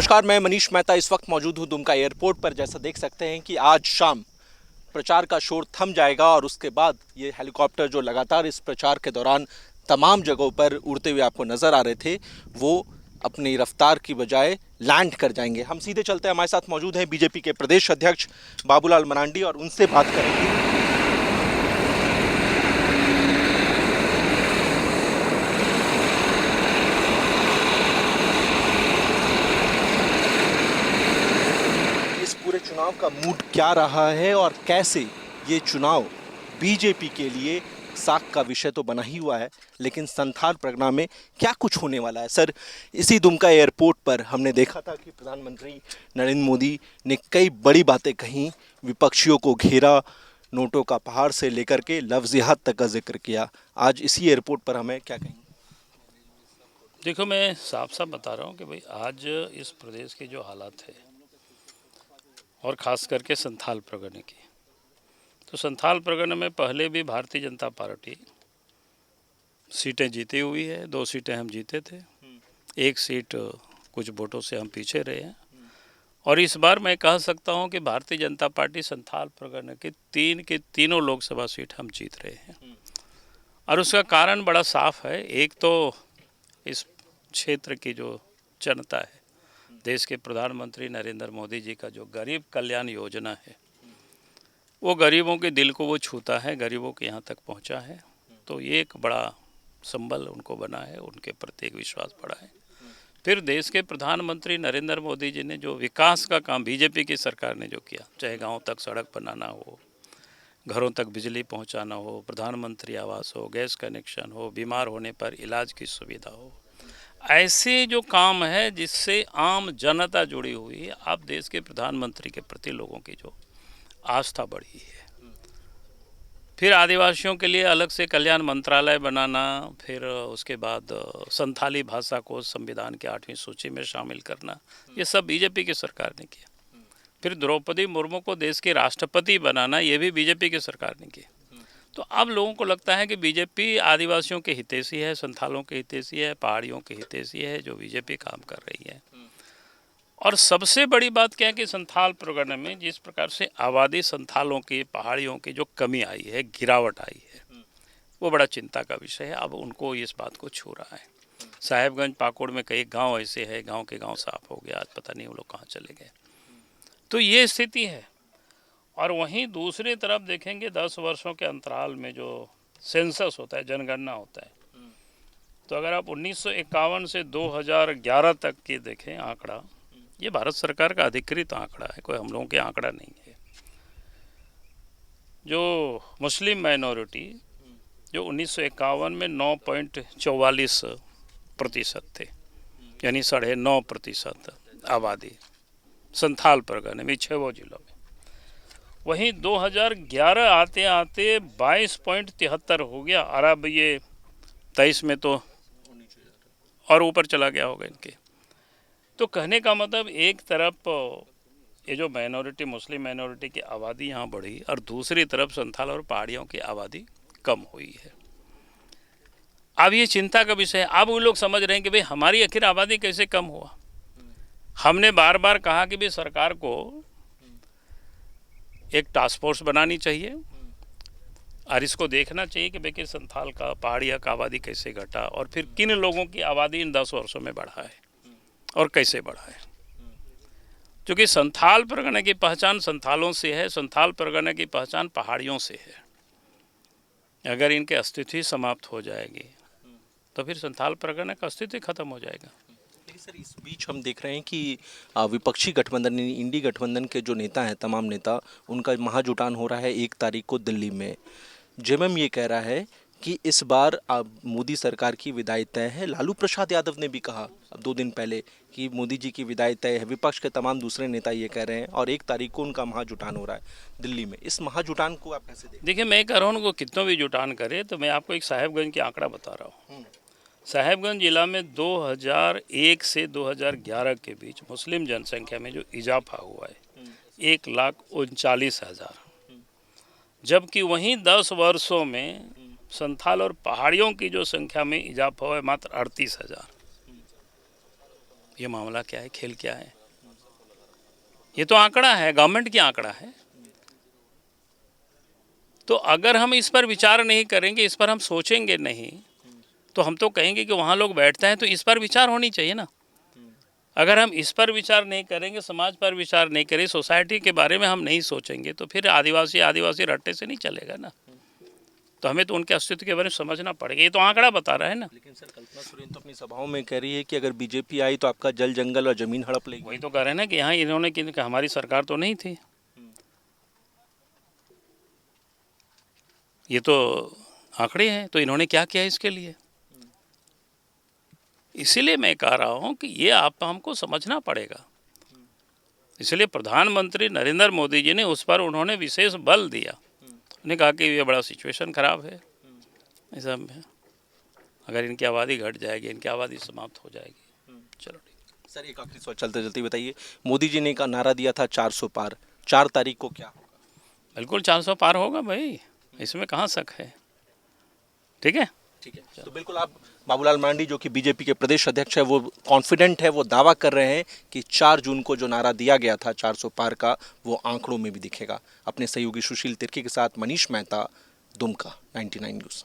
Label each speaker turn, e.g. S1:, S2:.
S1: नमस्कार, मैं मनीष मेहता इस वक्त मौजूद हूँ दुमका एयरपोर्ट पर। जैसा देख सकते हैं कि आज शाम प्रचार का शोर थम जाएगा और उसके बाद ये हेलीकॉप्टर जो लगातार इस प्रचार के दौरान तमाम जगहों पर उड़ते हुए आपको नज़र आ रहे थे, वो अपनी रफ्तार की बजाय लैंड कर जाएंगे। हम सीधे चलते हैं, हमारे साथ मौजूद हैं बीजेपी के प्रदेश अध्यक्ष बाबूलाल मरांडी और उनसे बात करेंगे। पूरे चुनाव का मूड क्या रहा है और कैसे ये चुनाव बीजेपी के लिए साख का विषय तो बना ही हुआ है, लेकिन संथाल परगना में क्या कुछ होने वाला है। सर, इसी दुमका एयरपोर्ट पर हमने देखा था कि प्रधानमंत्री नरेंद्र मोदी ने कई बड़ी बातें कहीं, विपक्षियों को घेरा, नोटों का पहाड़ से लेकर के लफ्ज़ियात तक का जिक्र किया। आज इसी एयरपोर्ट पर हमें क्या कहेंगे?
S2: देखो, मैं साफ साफ बता रहा हूँ कि भाई आज इस प्रदेश के जो हालात है और ख़ास करके संथाल परगने की, तो संथाल परगने में पहले भी भारतीय जनता पार्टी सीटें जीती हुई है। 2 सीटें हम जीते थे, 1 सीट कुछ वोटों से हम पीछे रहे हैं। और इस बार मैं कह सकता हूं कि भारतीय जनता पार्टी संथाल परगने के तीनों लोकसभा सीट हम जीत रहे हैं। और उसका कारण बड़ा साफ है। एक तो इस क्षेत्र की जो जनता है, देश के प्रधानमंत्री नरेंद्र मोदी जी का जो गरीब कल्याण योजना है, वो गरीबों के दिल को वो छूता है, गरीबों के यहाँ तक पहुँचा है। तो ये एक बड़ा संबल उनको बना है, उनके प्रति एक विश्वास बढ़ा है। फिर देश के प्रधानमंत्री नरेंद्र मोदी जी ने जो विकास का काम बीजेपी की सरकार ने जो किया, चाहे गाँव तक सड़क बनाना हो, घरों तक बिजली पहुँचाना हो, प्रधानमंत्री आवास हो, गैस कनेक्शन हो, बीमार होने पर इलाज की सुविधा हो, ऐसे जो काम है जिससे आम जनता जुड़ी हुई है। अब देश के प्रधानमंत्री के प्रति लोगों की जो आस्था बढ़ी है। फिर आदिवासियों के लिए अलग से कल्याण मंत्रालय बनाना, फिर उसके बाद संथाली भाषा को संविधान के 8वीं सूची में शामिल करना, ये सब बीजेपी की सरकार ने किया। फिर द्रौपदी मुर्मू को देश के राष्ट्रपति बनाना, ये भी बीजेपी की सरकार ने किया। तो अब लोगों को लगता है कि बीजेपी आदिवासियों के हितैषी है, संथालों के हितैषी है, पहाड़ियों के हितैषी है, जो बीजेपी काम कर रही है। और सबसे बड़ी बात क्या है कि संथाल परगने में जिस प्रकार से आबादी संथालों की, पहाड़ियों की जो कमी आई है, गिरावट आई है, वो बड़ा चिंता का विषय है। अब उनको इस बात को छू रहा है। साहेबगंज पाकुड़ में कई गांव ऐसे हैं, गांव के गांव साफ हो गया, आज पता नहीं वो लोग कहाँ चले गए। तो ये स्थिति है। और वहीं दूसरी तरफ देखेंगे, 10 वर्षों के अंतराल में जो सेंसस होता है, जनगणना होता है, तो अगर आप 1951 से 2011 तक की देखें आंकड़ा, ये भारत सरकार का अधिकृत आंकड़ा है, कोई हम लोगों के आंकड़ा नहीं है। जो मुस्लिम माइनॉरिटी जो 1951 में 9.44% थे, यानी 9.5% आबादी संथाल परगने में 6 जिलों में। वहीं 2011 आते आते 22.73 हो गया, और अब ये 23 में तो और ऊपर चला गया होगा इनके। तो कहने का मतलब, एक तरफ ये जो माइनॉरिटी, मुस्लिम माइनॉरिटी की आबादी यहाँ बढ़ी, और दूसरी तरफ संथाल और पहाड़ियों की आबादी कम हुई है। अब ये चिंता का विषय है। अब वो लोग समझ रहे हैं कि भाई हमारी आखिर आबादी कैसे कम हुआ। हमने बार बार कहा कि भाई सरकार को एक टास्क फोर्स बनानी चाहिए और इसको देखना चाहिए कि भाई संथाल का, पहाड़िया का आबादी कैसे घटा, और फिर किन लोगों की आबादी इन 10 वर्षों में बढ़ा है और कैसे बढ़ा है। क्योंकि संथाल परगने की पहचान संथालों से है, संथाल परगने की पहचान पहाड़ियों से है। अगर इनके अस्तित्व ही समाप्त हो जाएगी तो फिर संथाल परगने का अस्तित्व खत्म हो जाएगा।
S1: सर, इस बीच हम देख रहे हैं कि विपक्षी गठबंधन, इंडी गठबंधन के जो नेता हैं, तमाम नेता, उनका महाजुटान हो रहा है 1 तारीख को दिल्ली में। जेएमएम ये कह रहा है कि इस बार मोदी सरकार की विदाई तय है। लालू प्रसाद यादव ने भी कहा अब 2 दिन पहले कि मोदी जी की विदाई तय है। विपक्ष के तमाम दूसरे नेता ये कह रहे हैं और 1 तारीख को उनका महाजुटान हो रहा है दिल्ली में। इस महाजुटान को आप कैसे देखते हैं?
S2: देखिए, मैं कह रहा हूँ उनको कितना भी जुटान करे, तो मैं आपको एक साहेबगंज की आंकड़ा बता रहा हूँ। साहेबगंज जिला में 2001 से 2011 के बीच मुस्लिम जनसंख्या में जो इजाफा हुआ है 1,39,000, जबकि वहीं 10 वर्षों में संथाल और पहाड़ियों की जो संख्या में इजाफा हुआ है मात्र 38,000। ये मामला क्या है, खेल क्या है? ये तो आंकड़ा है, गवर्नमेंट की आंकड़ा है। तो अगर हम इस पर विचार नहीं करेंगे, इस पर हम सोचेंगे नहीं, तो हम तो कहेंगे कि वहाँ लोग बैठते हैं, तो इस पर विचार होनी चाहिए ना। अगर हम इस पर विचार नहीं करेंगे, समाज पर विचार नहीं करें, सोसाइटी के बारे में हम नहीं सोचेंगे, तो फिर आदिवासी आदिवासी रट्टे से नहीं चलेगा ना। तो हमें तो उनके अस्तित्व के बारे में समझना पड़ेगा। ये तो आंकड़ा बता रहा है ना।
S1: लेकिन सर कल्पना सोरेन तो अपनी सभाओं में कह रही है कि अगर बीजेपी आई तो आपका जल जंगल और जमीन हड़प लेगी।
S2: वही तो कह रहे हैं ना कि यहाँ इन्होंने कि हमारी सरकार तो नहीं थी। ये तो आंकड़े हैं, तो इन्होंने क्या किया इसके लिए। इसीलिए मैं कह रहा हूँ कि ये आप हमको समझना पड़ेगा। इसलिए प्रधानमंत्री नरेंद्र मोदी जी ने उस पर उन्होंने विशेष बल दिया। उन्होंने कहा कि ये बड़ा सिचुएशन खराब है इस सब में, अगर इनकी आबादी घट जाएगी, इनकी आबादी समाप्त हो जाएगी। चलो ठीक।
S1: सर एक आखिरी सवाल चलते चलते बताइए, मोदी जी ने का नारा दिया था 400 पार, 4 तारीख को क्या होगा?
S2: बिल्कुल 400 पार होगा भाई, इसमें कहाँ शक है। ठीक है।
S1: ठीक है, तो बिल्कुल आप बाबूलाल मरांडी जो कि बीजेपी के प्रदेश अध्यक्ष है वो कॉन्फिडेंट है, वो दावा कर रहे हैं कि 4 जून को जो नारा दिया गया था 400 पार का, वो आंकड़ों में भी दिखेगा। अपने सहयोगी सुशील तिर्की के साथ मनीष मेहता, दुमका, 99 न्यूज़।